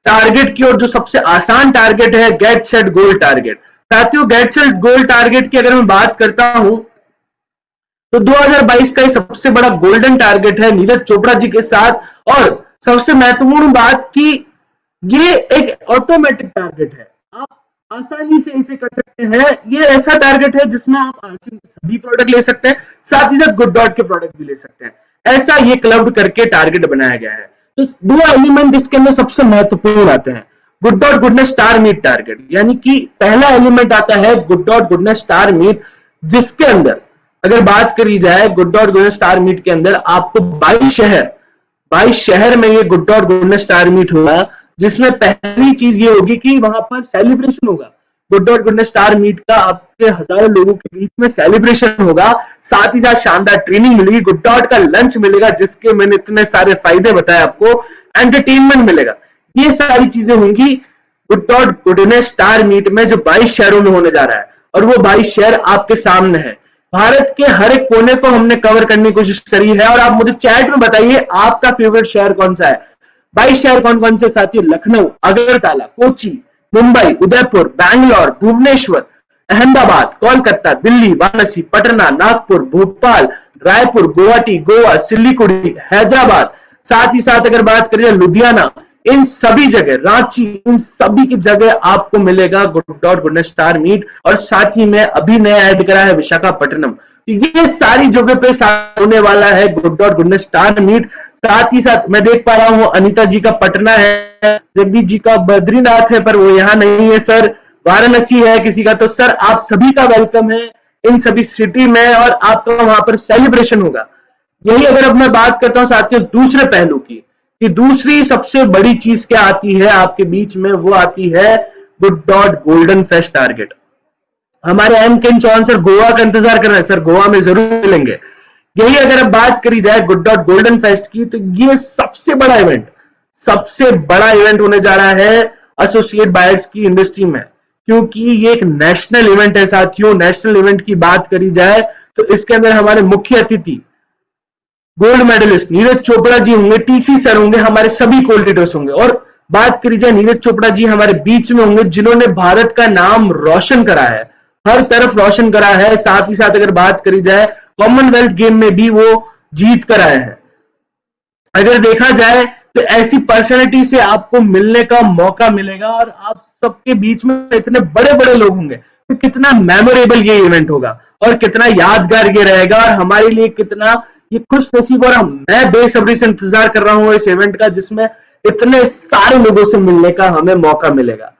टारगेट की ओर, जो सबसे आसान टारगेट है, गेट सेट गोल टारगेट। साथियों, गेट सेट गोल टारगेट की अगर मैं बात करता हूं तो 2022 का सबसे बड़ा गोल्डन टारगेट है नीरज चोपड़ा जी के साथ। और सबसे महत्वपूर्ण बात कि ये एक ऑटोमेटिक टारगेट है, आप आसानी से इसे कर सकते हैं। ये ऐसा टारगेट है जिसमें आप सभी प्रोडक्ट ले सकते हैं, साथ ही साथ गुड डॉट के प्रोडक्ट भी ले सकते हैं। ऐसा ये क्लब करके टारगेट बनाया गया है। तो दो एलिमेंट इसके अंदर सबसे महत्वपूर्ण आते हैं। Good dot goodness star meet target, यानी कि पहला एलिमेंट आता है good dot goodness star meet, जिसके अंदर अगर बात करी जाए good dot goodness star meet के अंदर आपको 22 शहर में ये good dot goodness star meet होगा, जिसमें पहली चीज ये होगी कि वहां पर सेलिब्रेशन होगा। Good dot goodness star meet का आपके हजारों लोगों के बीच में सेलिब्रेशन होगा, साथ ही साथ शानदार ट्रेनिंग मिलेगी, गुड डॉट का लंच मिलेगा जिसके मैंने इतने सारे फायदे बताए आपको, एंटरटेनमेंट मिलेगा। ये सारी चीजें होंगी good dot goodness star meet में, जो 22 शहरों में होने जा रहा है। और वो 22 शहर आपके सामने है। भारत के हर एक कोने को हमने कवर करने की कोशिश करी है और आप मुझे चैट में बताइए आपका फेवरेट शहर कौन सा है। 22 शहर कौन कौन से साथियों? लखनऊ, अगरतला, कोची, मुंबई, उदयपुर, बैंगलोर, भुवनेश्वर, अहमदाबाद, कोलकाता, दिल्ली, वाराणसी, पटना, नागपुर, भोपाल, रायपुर, गुवाहाटी, गोवा, सिल्लीगुड़ी, हैदराबाद, साथ ही साथ अगर बात करें लुधियाना, इन सभी जगह, रांची, इन सभी की जगह आपको मिलेगा good dot goodness star meet. और साथ ही में अभी नया ऐड करा है विशाखापट्टनम। ये सारी जगह पे होने वाला है good dot goodness star meet. साथ ही साथ मैं देख पा रहा हूं अनीता जी का पटना है, जगदीश जी का बद्रीनाथ है, पर वो यहाँ नहीं है सर। वाराणसी है किसी का, तो सर आप सभी का वेलकम है इन सभी सिटी में और आपका वहां पर सेलिब्रेशन होगा। यही अगर अब मैं बात करता हूं साथियों दूसरे पहलू की, कि दूसरी सबसे बड़ी चीज क्या आती है आपके बीच में, वो आती है good dot golden fest target. हमारे एम के चौहान सर गोवा का इंतजार कर रहे हैं, सर गोवा में जरूर मिलेंगे। यही अगर अब बात करी जाए गुड डॉट गोल्डन फेस्ट की, तो ये सबसे बड़ा इवेंट होने जा रहा है एसोसिएट बायर्स की इंडस्ट्री में, क्योंकि ये एक नेशनल इवेंट है साथियों। नेशनल इवेंट की बात करी जाए तो इसके अंदर हमारे मुख्य अतिथि गोल्ड मेडलिस्ट नीरज चोपड़ा जी होंगे, टीसी सर होंगे, हमारे सभी कोऑर्डिनेटर्स होंगे। और बात करी जाए नीरज चोपड़ा जी हमारे बीच में होंगे, जिन्होंने भारत का नाम रोशन करा है, हर तरफ रोशन करा है। साथ ही साथ अगर बात करी जाए कॉमनवेल्थ गेम में भी वो जीत कर आए हैं। अगर देखा जाए तो ऐसी पर्सनैलिटी से आपको मिलने का मौका मिलेगा और आप सबके बीच में इतने बड़े बड़े लोग होंगे, तो कितना मेमोरेबल ये इवेंट होगा और कितना यादगार ये रहेगा और हमारे लिए कितना ये खुश नसीब। और मैं बेसब्री से इंतजार कर रहा हूं इस इवेंट का, जिसमें इतने सारे लोगों से मिलने का हमें मौका मिलेगा।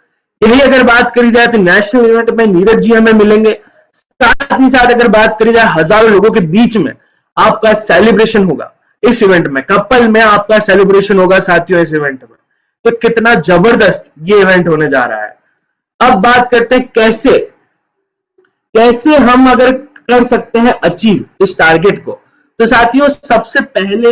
यही अगर बात करी जाए तो नेशनल इवेंट में नीरज जी हमें मिलेंगे। साथ ही साथ अगर बात करी जाए हजारों लोगों के बीच में आपका सेलिब्रेशन होगा इस इवेंट में, कपल में आपका सेलिब्रेशन होगा साथियों इस इवेंट में। तो कितना जबरदस्त ये इवेंट होने जा रहा है। अब बात करते हैं कैसे हम अगर कर सकते हैं अचीव इस टारगेट को। तो साथियों सबसे पहले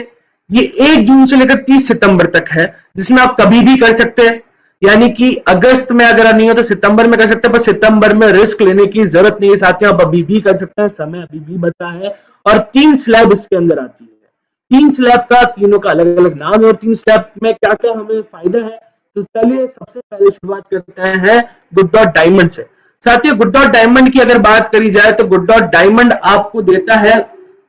ये 1 जून से लेकर 30 सितंबर तक है, जिसमें आप कभी भी कर सकते हैं। यानी कि अगस्त में अगर नहीं हो तो सितंबर में कर सकते हैं, पर सितंबर में रिस्क लेने की जरूरत नहीं है साथियों, आप अभी भी कर सकते हैं, समय अभी भी बचा है। और 3 स्लैब इसके अंदर आती है। 3 स्लैब का तीनों का अलग अलग नाम है और 3 स्लैब में क्या क्या हमें फायदा है, तो तो चलिए सबसे पहले शुरुआत करते हैं गुड डॉट डायमंड से। साथियों, गुड डॉट डायमंड की अगर बात करी जाए तो गुड डॉट डायमंड आपको देता है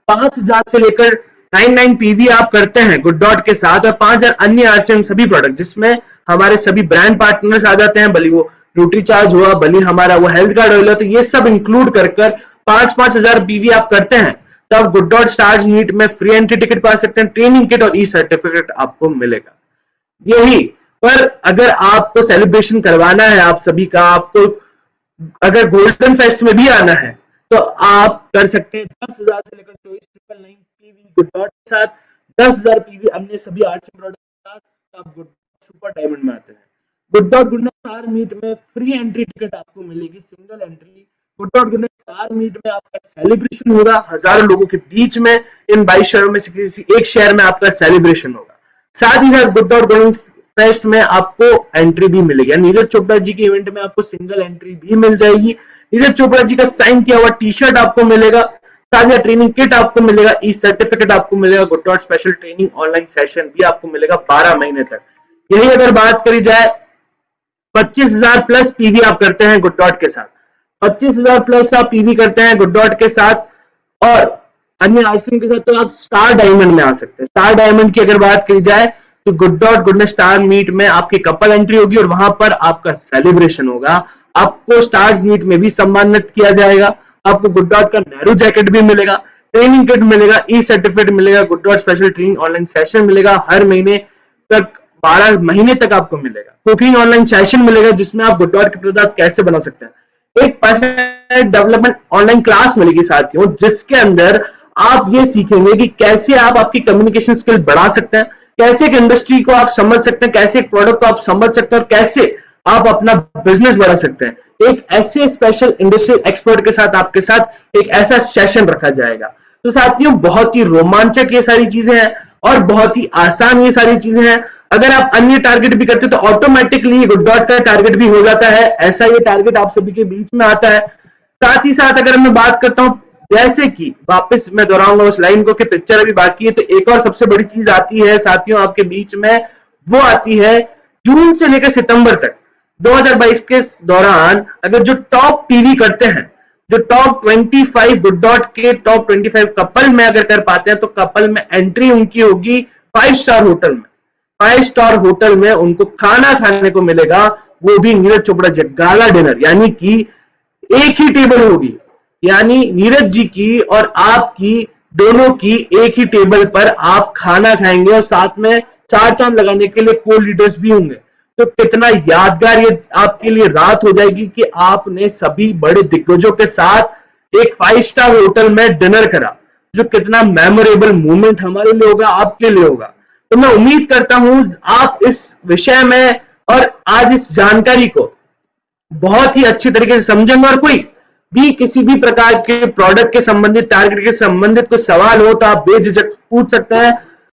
5000 से लेकर 99 पीवी आप करते हैं गुड डॉट के साथ, और 5000 अन्य आरसीएम सभी प्रोडक्ट जिसमें हमारे सभी ब्रांड पार्टनर्स आ जाते हैं, भले वो न्यूट्रीचार्ज हुआ, भले हमारा वो हेल्थ कार्ड ऑयल, तो ये सब इंक्लूड कर 5,000 पीवी आप करते हैं, तो आप गुड डॉट स्टार्स मीट में फ्री एंट्री टिकट पा सकते हैं, ट्रेनिंग किट और ई सर्टिफिकेट आपको मिलेगा। यही पर अगर आपको सेलिब्रेशन करवाना है आप सभी का, आपको अगर गोल्डन फेस्ट में भी आना है तो आप कर सकते हैं 10,000 से लेकर 24,999 पीवी गुड डॉट के साथ, 10,000 पीवी अन्य सभी आरसीएम प्रोडक्ट के साथ, आप गुड सुपर डायमंड में आते हैं। Good dot goodness star meet में फ्री एंट्री टिकट आपको मिलेगी, single entry. Good dot goodness star meet में आपका सेलिब्रेशन होगा, हजारों लोगों के बीच में, इन 22 शहरों में से किसी एक शहर में आपका सेलिब्रेशन होगा। साथ ही साथ गुड डॉट गोल्डन फेस्ट में आपको एंट्री भी मिलेगी, नीरज चोपड़ा जी के इवेंट में आपको सिंगल एंट्री भी मिल जाएगी, नीरज चोपड़ा जी का साइन किया हुआ टी शर्ट आपको मिलेगा, ताजा ट्रेनिंग किट आपको मिलेगा, ई सर्टिफिकेट आपको मिलेगा, good dot special training online session भी आपको मिलेगा 12 महीने तक। यही अगर बात करी जाए 25,000 प्लस पीवी आप करते हैं गुड डॉट के साथ, 25,000 प्लस आप पीवी करते हैं गुड डॉट के साथ और अन्य आरसीएम के साथ, तो आप स्टार डायमंड में आ सकते हैं। स्टार डायमंड की अगर बात करी जाए तो good dot goodness star meet में आपकी कपल एंट्री होगी और वहां पर आपका सेलिब्रेशन होगा, आपको स्टार मीट में भी सम्मानित किया जाएगा, आपको गुड डॉट का नेहरू जैकेट भी मिलेगा, ट्रेनिंग किट मिलेगा, ई सर्टिफिकेट मिलेगा, good dot special training online session मिलेगा, हर महीने तक 12 महीने तक आपको मिलेगा, कुकिंग ऑनलाइन सेशन मिलेगा जिसमें आप गुड डॉट के पदार्थ कैसे बना सकते हैं, एक पर्सनल डेवलपमेंट ऑनलाइन क्लास मिलेगी साथियों, जिसके अंदर आप ये सीखेंगे कि कैसे आप आपकी कम्युनिकेशन स्किल बढ़ा सकते हैं, कैसे एक इंडस्ट्री को आप समझ सकते हैं, कैसे एक प्रोडक्ट को आप समझ सकते हैं और कैसे आप अपना बिजनेस बढ़ा सकते हैं। एक ऐसे स्पेशल इंडस्ट्रियल एक्सपर्ट के साथ आपके साथ एक ऐसा सेशन रखा जाएगा। तो साथियों, बहुत ही रोमांचक ये सारी चीजें हैं और बहुत ही आसान ये सारी चीजें हैं। अगर आप अन्य टारगेट भी करते हैं तो ऑटोमेटिकली गुड डॉट का टारगेट भी हो जाता है, ऐसा ये टारगेट आप सभी के बीच में आता है। साथ ही साथ अगर मैं बात करता हूं, जैसे कि वापस मैं दोहराऊंगा उस लाइन को कि पिक्चर अभी बाकी है, तो एक और सबसे बड़ी चीज आती है साथियों आपके बीच में, वो आती है जून से लेकर सितंबर तक 2022 के दौरान अगर जो टॉप पीवी करते हैं, जो टॉप 25 गुड डॉट के टॉप 25 कपल में अगर कर पाते हैं तो कपल में एंट्री उनकी होगी 5 स्टार होटल में। 5 स्टार होटल में उनको खाना खाने को मिलेगा, वो भी नीरज चोपड़ा जी गाला डिनर, यानी कि एक ही टेबल होगी, यानी नीरज जी की और आपकी दोनों की एक ही टेबल पर आप खाना खाएंगे और साथ में 4 चांद लगाने के लिए को लीडर्स भी होंगे। तो कितना यादगार ये आपके लिए रात हो जाएगी कि आपने सभी बड़े दिग्गजों के साथ एक 5 स्टार होटल में डिनर करा, जो कितना मेमोरेबल मोमेंट हमारे लिए होगा, आपके लिए होगा। तो मैं उम्मीद करता हूं आप इस विषय में और आज इस जानकारी को बहुत ही अच्छी तरीके से समझेंगे और कोई भी किसी भी प्रकार के प्रोडक्ट के संबंधित, टारगेट के संबंधित कोई सवाल हो तो आप बेझिझक पूछ सकते हैं।